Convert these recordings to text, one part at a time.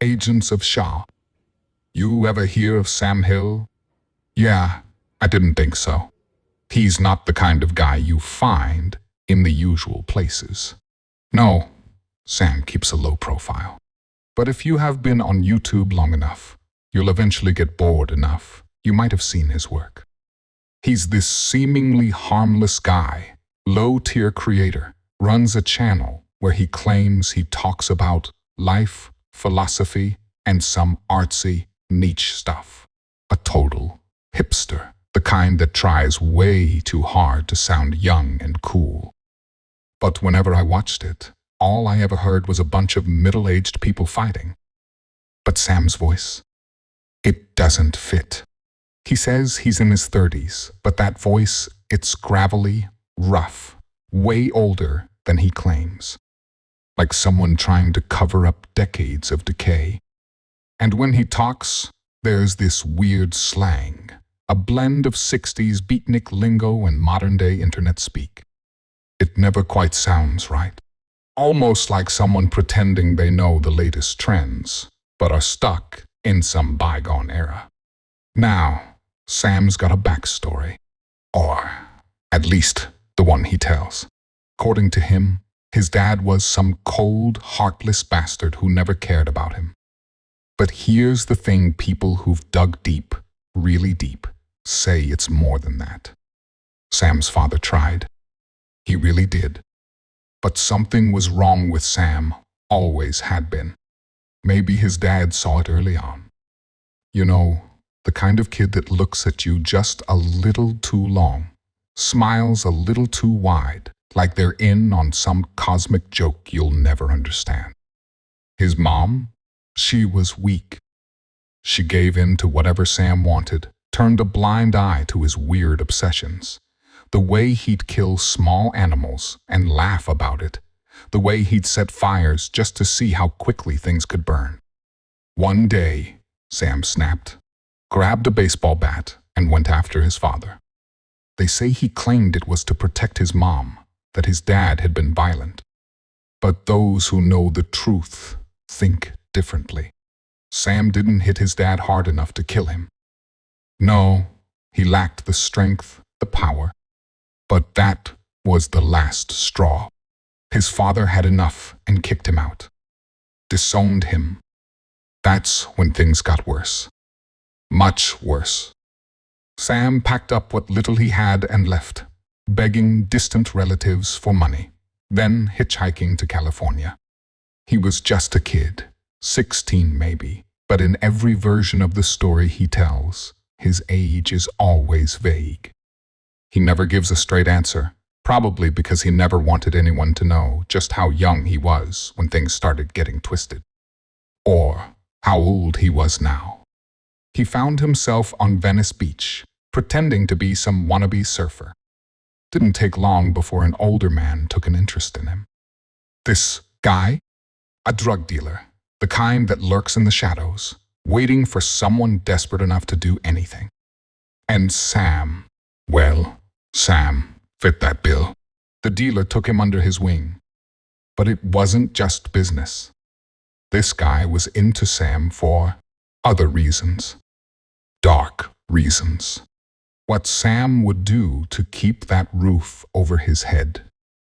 Agents of SHA. You ever hear of Sam Hill? Yeah, I didn't think so. He's not the kind of guy you find in the usual places. No, Sam keeps a low profile. But if you have been on YouTube long enough, you'll eventually get bored enough. You might have seen his work. He's this seemingly harmless guy, low-tier creator, runs a channel where he claims he talks about life, philosophy, and some artsy, niche stuff. A total hipster, the kind that tries way too hard to sound young and cool. But whenever I watched it, all I ever heard was a bunch of middle-aged people fighting. But Sam's voice, it doesn't fit. He says he's in his 30s, but that voice, it's gravelly, rough, way older than he claims. Like someone trying to cover up decades of decay. And when he talks, there's this weird slang, a blend of 60s beatnik lingo and modern-day internet speak. It never quite sounds right. Almost like someone pretending they know the latest trends, but are stuck in some bygone era. Now, Sam's got a backstory. Or, at least, the one he tells. According to him, his dad was some cold, heartless bastard who never cared about him. But here's the thing: people who've dug deep, really deep, say it's more than that. Sam's father tried. He really did. But something was wrong with Sam, always had been. Maybe his dad saw it early on. You know, the kind of kid that looks at you just a little too long, smiles a little too wide, like they're in on some cosmic joke you'll never understand. His mom? She was weak. She gave in to whatever Sam wanted, turned a blind eye to his weird obsessions. The way he'd kill small animals and laugh about it. The way he'd set fires just to see how quickly things could burn. One day, Sam snapped, grabbed a baseball bat, and went after his father. They say he claimed it was to protect his mom, that his dad had been violent. But those who know the truth think differently. Sam didn't hit his dad hard enough to kill him. No, he lacked the strength, the power. But that was the last straw. His father had enough and kicked him out. Disowned him. That's when things got worse. Much worse. Sam packed up what little he had and left, begging distant relatives for money, then hitchhiking to California. He was just a kid, 16 maybe, but in every version of the story he tells, his age is always vague. He never gives a straight answer, probably because he never wanted anyone to know just how young he was when things started getting twisted. Or how old he was now. He found himself on Venice Beach, pretending to be some wannabe surfer. Didn't take long before an older man took an interest in him. This guy? A drug dealer, the kind that lurks in the shadows, waiting for someone desperate enough to do anything. And Sam, well, Sam fit that bill. The dealer took him under his wing. But it wasn't just business. This guy was into Sam for other reasons. Dark reasons. What Sam would do to keep that roof over his head.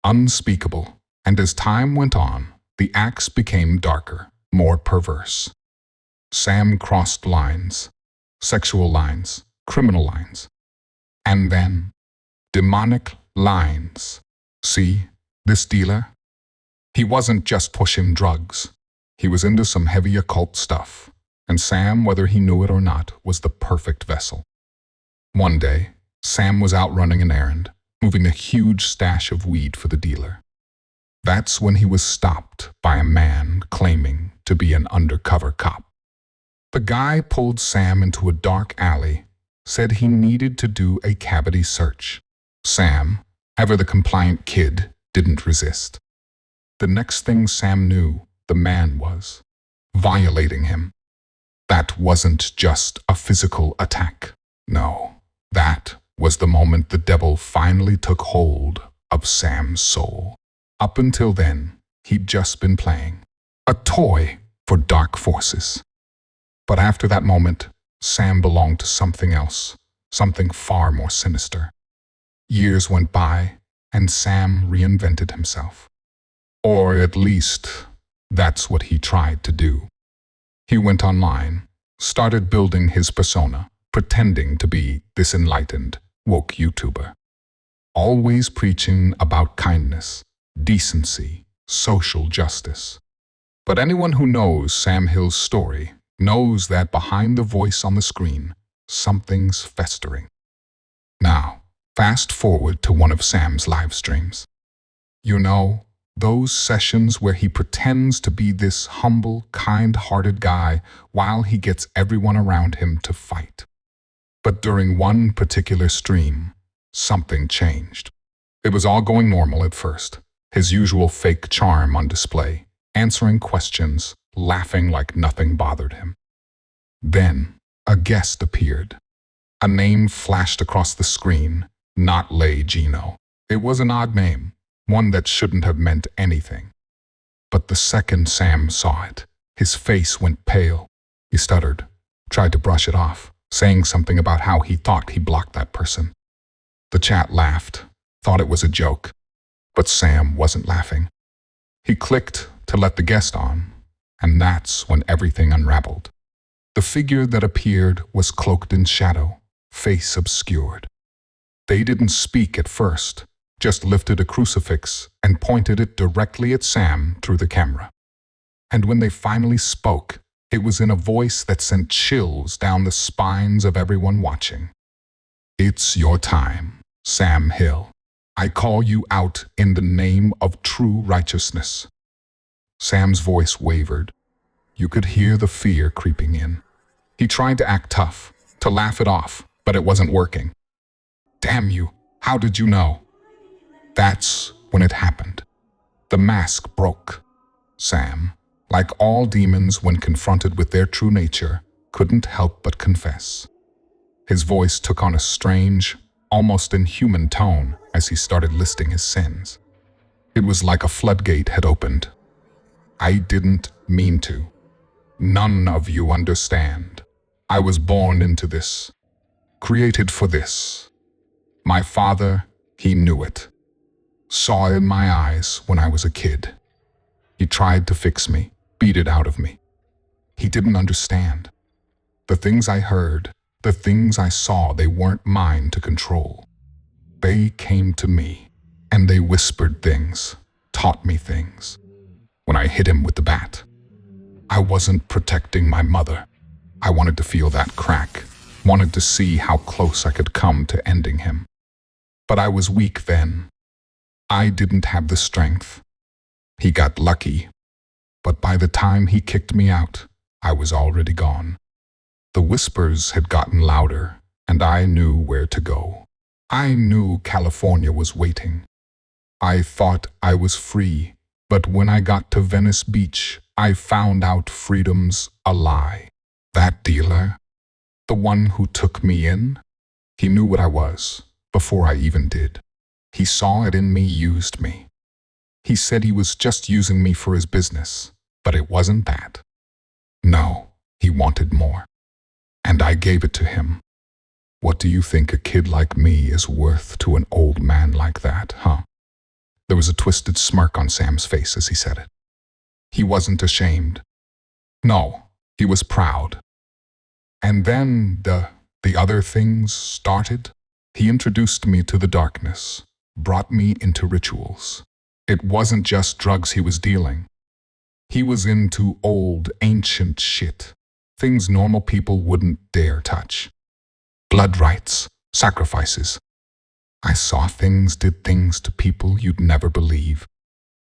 Unspeakable. And as time went on, the acts became darker, more perverse. Sam crossed lines. Sexual lines. Criminal lines. And then, demonic lines. See, this dealer? He wasn't just pushing drugs. He was into some heavy occult stuff. And Sam, whether he knew it or not, was the perfect vessel. One day, Sam was out running an errand, moving a huge stash of weed for the dealer. That's when he was stopped by a man claiming to be an undercover cop. The guy pulled Sam into a dark alley, said he needed to do a cavity search. Sam, ever the compliant kid, didn't resist. The next thing Sam knew, the man was violating him. That wasn't just a physical attack. No, that was the moment the devil finally took hold of Sam's soul. Up until then, he'd just been playing. A toy for dark forces. But after that moment, Sam belonged to something else, something far more sinister. Years went by, and Sam reinvented himself. Or at least, that's what he tried to do. He went online, started building his persona, pretending to be this enlightened, woke YouTuber. Always preaching about kindness, decency, social justice. But anyone who knows Sam Hill's story knows that behind the voice on the screen, something's festering. Now, fast forward to one of Sam's live streams. You know, those sessions where he pretends to be this humble, kind-hearted guy while he gets everyone around him to fight. But during one particular stream, something changed. It was all going normal at first, his usual fake charm on display, answering questions, laughing like nothing bothered him. Then, a guest appeared. A name flashed across the screen, not Lay Gino. It was an odd name, one that shouldn't have meant anything. But the second Sam saw it, his face went pale. He stuttered, tried to brush it off, saying something about how he thought he blocked that person. The chat laughed, thought it was a joke, but Sam wasn't laughing. He clicked to let the guest on, and that's when everything unraveled. The figure that appeared was cloaked in shadow, face obscured. They didn't speak at first, just lifted a crucifix and pointed it directly at Sam through the camera. And when they finally spoke, it was in a voice that sent chills down the spines of everyone watching. "It's your time, Sam Hill. I call you out in the name of true righteousness." Sam's voice wavered. You could hear the fear creeping in. He tried to act tough, to laugh it off, but it wasn't working. "Damn you, how did you know?" That's when it happened. The mask broke. Sam, like all demons when confronted with their true nature, couldn't help but confess. His voice took on a strange, almost inhuman tone as he started listing his sins. It was like a floodgate had opened. "I didn't mean to. None of you understand. I was born into this, created for this. My father, he knew it. Saw it in my eyes when I was a kid. He tried to fix me, beat it out of me. He didn't understand. The things I heard, the things I saw, they weren't mine to control. They came to me, and they whispered things, taught me things. When I hit him with the bat, I wasn't protecting my mother. I wanted to feel that crack, wanted to see how close I could come to ending him. But I was weak then. I didn't have the strength. He got lucky, but by the time he kicked me out, I was already gone. The whispers had gotten louder, and I knew where to go. I knew California was waiting. I thought I was free, but when I got to Venice Beach, I found out freedom's a lie. That dealer, the one who took me in, he knew what I was before I even did. He saw it in me, used me. He said he was just using me for his business, but it wasn't that. No, he wanted more. And I gave it to him. What do you think a kid like me is worth to an old man like that, huh? There was a twisted smirk on Sam's face as he said it. He wasn't ashamed. No, he was proud. And then the other things started. He introduced me to the darkness, brought me into rituals. It wasn't just drugs he was dealing. He was into old, ancient shit, things normal people wouldn't dare touch. Blood rites, sacrifices. I saw things, did things to people you'd never believe.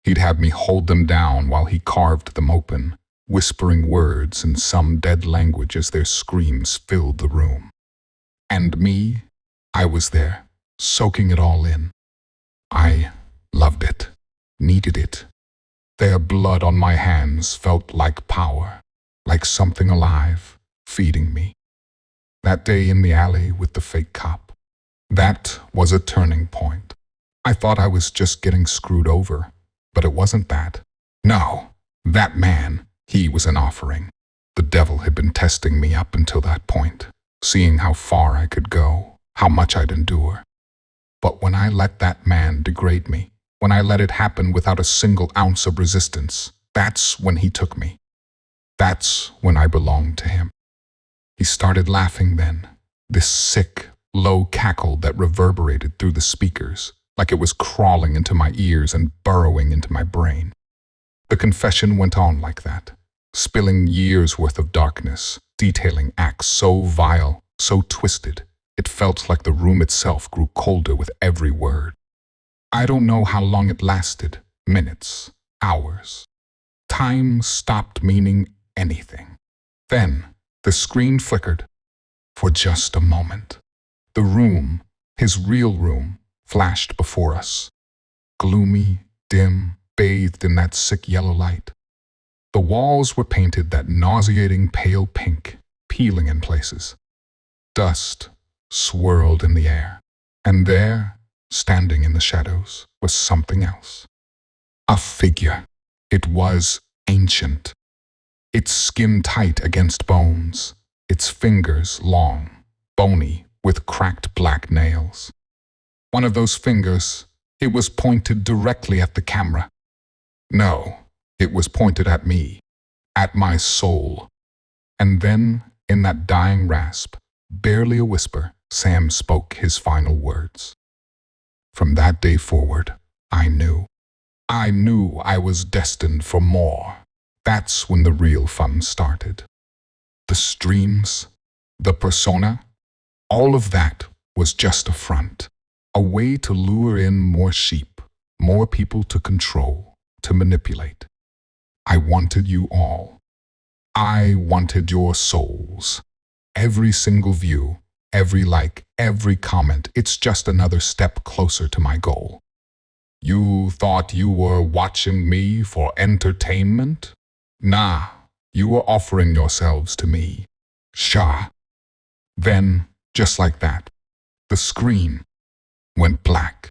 He'd have me hold them down while he carved them open, whispering words in some dead language as their screams filled the room. And me, I was there, soaking it all in. I loved it, needed it. Their blood on my hands felt like power, like something alive, feeding me. That day in the alley with the fake cop, that was a turning point. I thought I was just getting screwed over, but it wasn't that. No, that man, He was an offering. The devil had been testing me up until that point, seeing how far I could go, how much I'd endure. But when I let that man degrade me, when I let it happen without a single ounce of resistance, that's when he took me. That's when I belonged to him. He started laughing then, this sick, low cackle that reverberated through the speakers, like it was crawling into my ears and burrowing into my brain. The confession went on like that, spilling years' worth of darkness, detailing acts so vile, so twisted, it felt like the room itself grew colder with every word. I don't know how long it lasted, minutes, hours. Time stopped meaning anything. Then, the screen flickered. For just a moment. The room, his real room, flashed before us. Gloomy, dim, bathed in that sick yellow light. The walls were painted that nauseating pale pink, peeling in places. Dust swirled in the air. And there, standing in the shadows, was something else. A figure. It was ancient. Its skin tight against bones, its fingers long, bony, with cracked black nails. One of those fingers, it was pointed directly at the camera. No, it was pointed at me, at my soul. And then, in that dying rasp, barely a whisper, Sam spoke his final words. From that day forward, I knew I was destined for more. That's when the real fun started. The streams, the persona, all of that was just a front, a way to lure in more sheep, more people to control, to manipulate. I wanted you all. I wanted your souls. Every single view, every like, every comment, it's just another step closer to my goal. You thought you were watching me for entertainment? Nah, you were offering yourselves to me. SHA. Then, just like that, the screen went black.